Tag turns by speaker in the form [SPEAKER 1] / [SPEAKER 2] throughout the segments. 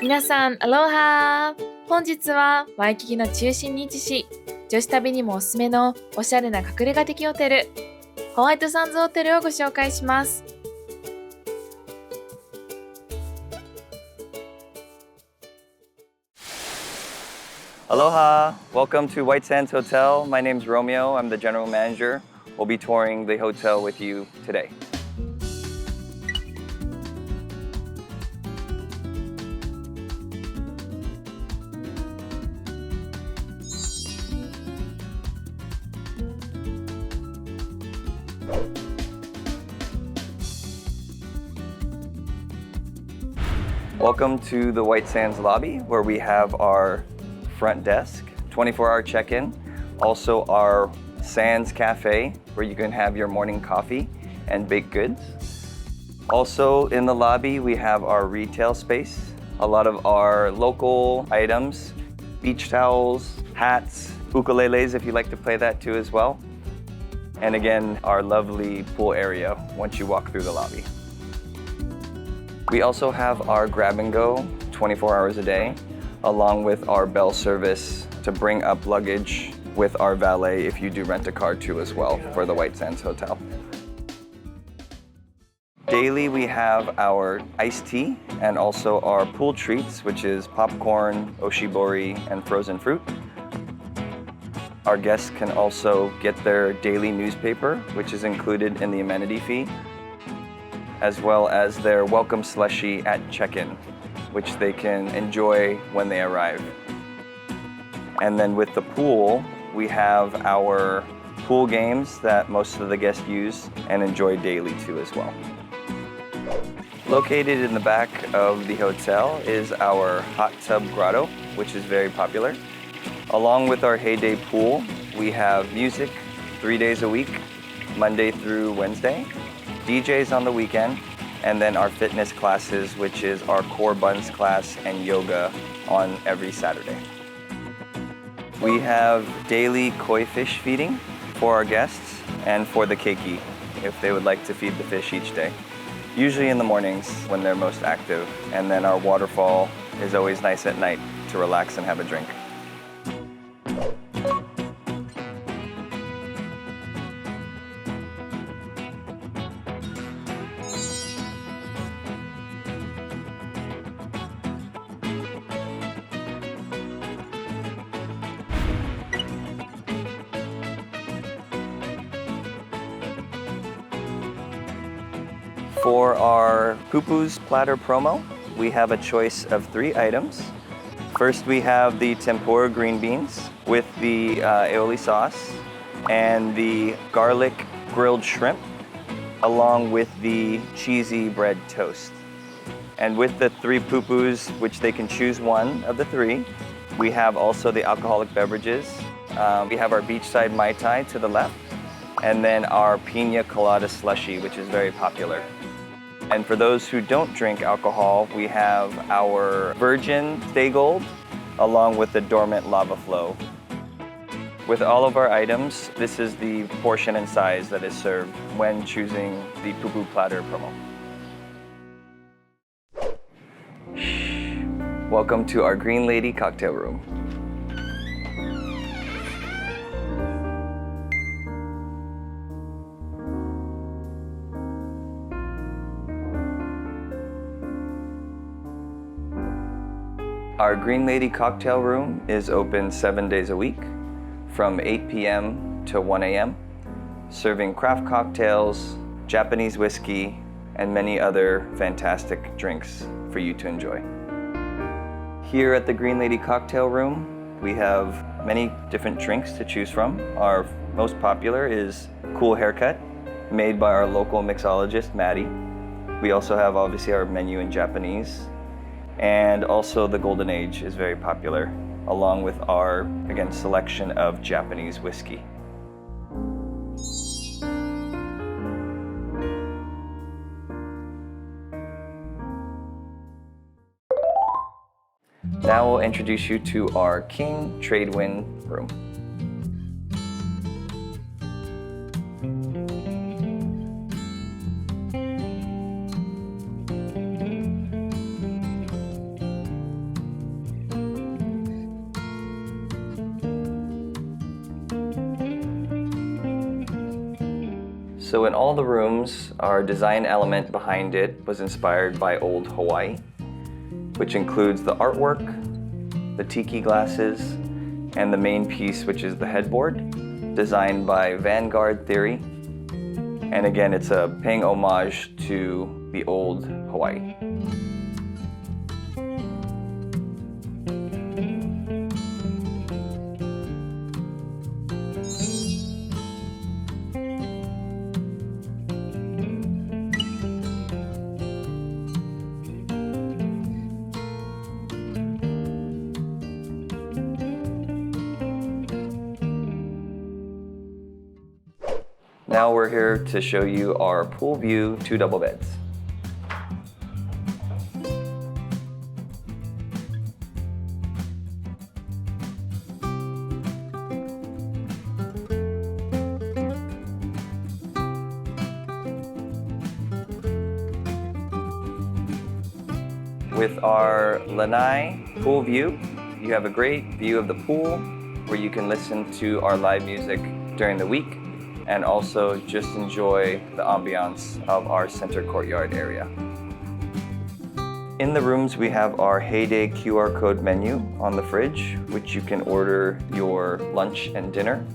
[SPEAKER 1] 皆さんアロハ。本日はワイキキの中心に位置し、女子旅にもおすすめのおしゃれな隠れ家的ホテル、ホワイトサンズホテルをご紹介します。
[SPEAKER 2] Aloha! Welcome to White Sands Hotel. My name's Romeo. I'm the general manager. We'll be touring the hotel with you today. Welcome to the White Sands lobby, where we have our front desk, 24-hour check-in, also our Sands Cafe, where you can have your morning coffee and baked goods. Also in the lobby, we have our retail space, a lot of our local items, beach towels, hats, ukuleles if you like to play that too as well. And again, our lovely pool area once you walk through the lobby. We also have our grab and go 24 hours a day, along with our bell service to bring up luggage with our valet if you do rent a car too as well for the White Sands Hotel. Daily we have our iced tea and also our pool treats, which is popcorn, oshibori, and frozen fruit. Our guests can also get their daily newspaper, which is included in the amenity fee, as well as their welcome slushie at check-in, which they can enjoy when they arrive. And then with the pool, we have our pool games that most of the guests use and enjoy daily too as well. Located in the back of the hotel is our hot tub grotto, which is very popular. Along with our Heyday pool, we have music 3 days a week, Monday through Wednesday, DJs on the weekend, and then our fitness classes, which is our core buns class and yoga on every Saturday. We have daily koi fish feeding for our guests and for the keiki if they would like to feed the fish each day. Usually in the mornings when they're most active, and then our waterfall is always nice at night to relax and have a drink. For our pupus platter promo, we have a choice of 3 items. First, we have the tempura green beans with the aioli sauce and the garlic grilled shrimp, along with the cheesy bread toast. And with the 3 pupus, which they can choose one of the 3, we have also the alcoholic beverages. We have our beachside Mai Tai to the left, and then our pina colada slushie, which is very popular. And for those who don't drink alcohol, we have our virgin Stay Gold, along with the dormant lava flow. With all of our items, this is the portion and size that is served when choosing the pupu platter promo. Welcome to our Green Lady cocktail room. Our Green Lady cocktail room is open 7 days a week from 8 p.m. to 1 a.m., serving craft cocktails, Japanese whiskey, and many other fantastic drinks for you to enjoy. Here at the Green Lady cocktail room, we have many different drinks to choose from. Our most popular is Cool Haircut, made by our local mixologist, Maddie. We also have obviously our menu in Japanese. And also the Golden Age is very popular, along with our, again, selection of Japanese whiskey. Now we'll introduce you to our King Trade Wind room. So in all the rooms, our design element behind it was inspired by old Hawaii, which includes the artwork, the tiki glasses, and the main piece, which is the headboard, designed by Vanguard Theory. And again, it's a paying homage to the old Hawaii. Now we're here to show you our pool view 2 double beds. With our lanai pool view, you have a great view of the pool where you can listen to our live music during the week and also just enjoy the ambiance of our center courtyard area. In the rooms, we have our Heyday QR code menu on the fridge, which you can order your lunch and dinner.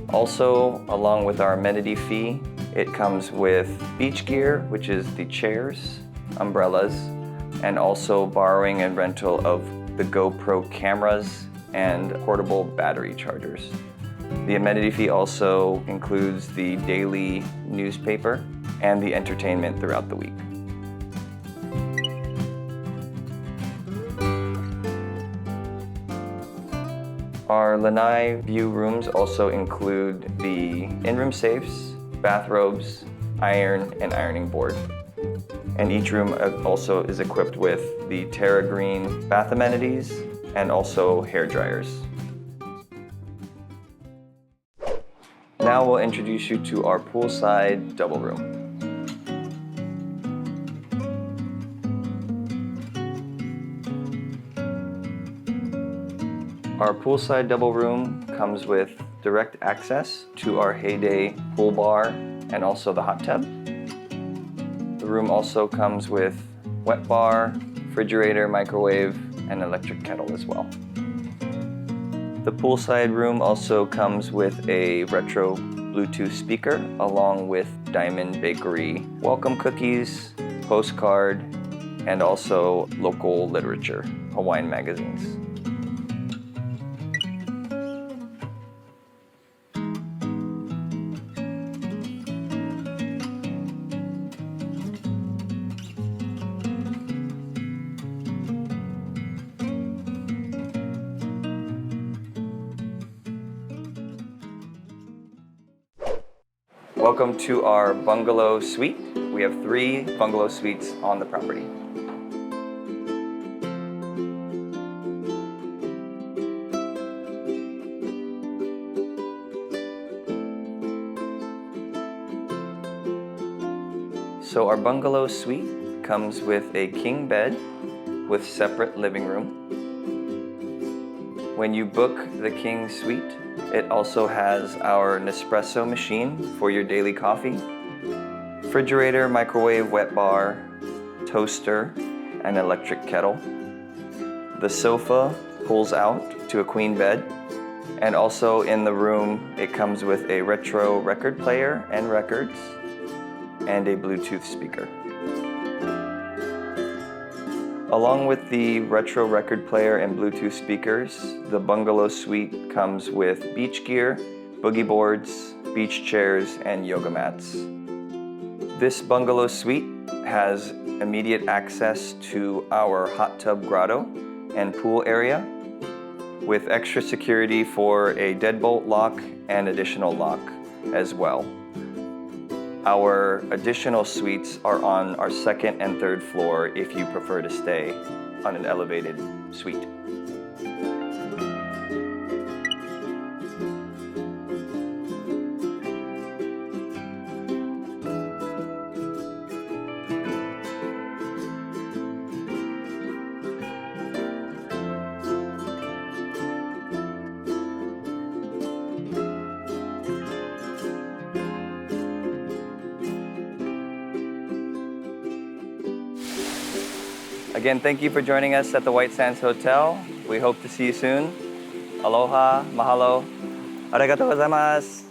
[SPEAKER 2] Also, along with our amenity fee, it comes with beach gear, which is the chairs, umbrellas, and also borrowing and rental of the GoPro cameras and portable battery chargers. The amenity fee also includes the daily newspaper and the entertainment throughout the week. Our lanai view rooms also include the in-room safes, bathrobes, iron, and ironing board. And each room also is equipped with the Terra Green bath amenities and also hair dryers. Now we'll introduce you to our poolside double room. Our poolside double room comes with direct access to our Heyday pool bar and also the hot tub. The room also comes with wet bar, refrigerator, microwave, and electric kettle as well. The poolside room also comes with a retro Bluetooth speaker along with Diamond Bakery welcome cookies, postcard, and also local literature, Hawaiian magazines. Welcome to our bungalow suite. We have 3 bungalow suites on the property. So our bungalow suite comes with a king bed with separate living room. When you book the king suite, it also has our Nespresso machine for your daily coffee, refrigerator, microwave, wet bar, toaster, and electric kettle. The sofa pulls out to a queen bed, and also in the room it comes with a retro record player and records, and a Bluetooth speaker. Along with the retro record player and Bluetooth speakers, the bungalow suite comes with beach gear, boogie boards, beach chairs, and yoga mats. This bungalow suite has immediate access to our hot tub grotto and pool area, with extra security for a deadbolt lock and additional lock as well. Our additional suites are on our 2nd and 3rd floor if you prefer to stay on an elevated suite. Again, thank you for joining us at the White Sands Hotel. We hope to see you soon. Aloha, mahalo, arigatou gozaimasu.